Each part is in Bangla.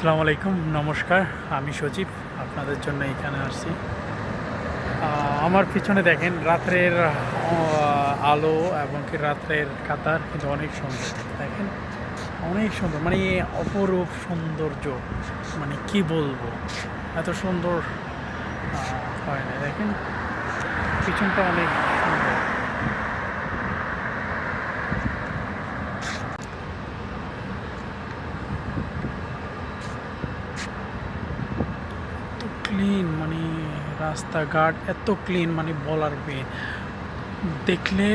আসসালামু আলাইকুম, নমস্কার। আমি সজীব, আপনাদের জন্য এখানে আসছি। আমার পিছনে দেখেন রাত্রের আলো এবং কি রাত্রের কাতার কিন্তু অনেক সুন্দর। দেখেন অনেক সুন্দর, মানে অপরূপ সৌন্দর্য, মানে কি বলবো, এত সুন্দর হয় না। দেখেন পিছনটা অনেক সুন্দর। এত ক্লিন, মানে রাস্তাঘাট এত ক্লিন, মানে বলার দেখলে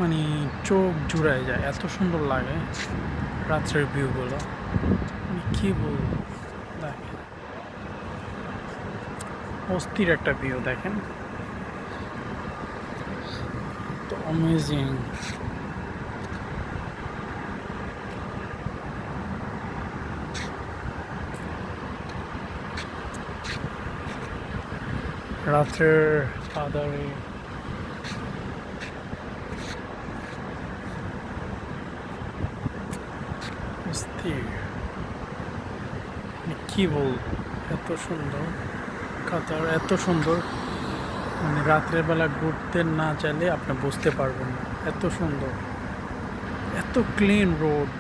মানে চোখ জুড়ায় যায়, এত সুন্দর লাগে রাত্রের ভিউগুলো। মানে কি বলবো, দেখেন অস্থির একটা ভিউ, দেখেন তো অ্যামেজিং। রাত্রের আধারে অস্থির, মানে কি বলবো, এত সুন্দর কাতার, এত সুন্দর, মানে রাত্রের বেলা ঘুরতে না চাইলে আপনি বুঝতে পারবেন না, এত সুন্দর, এত ক্লিন রোড।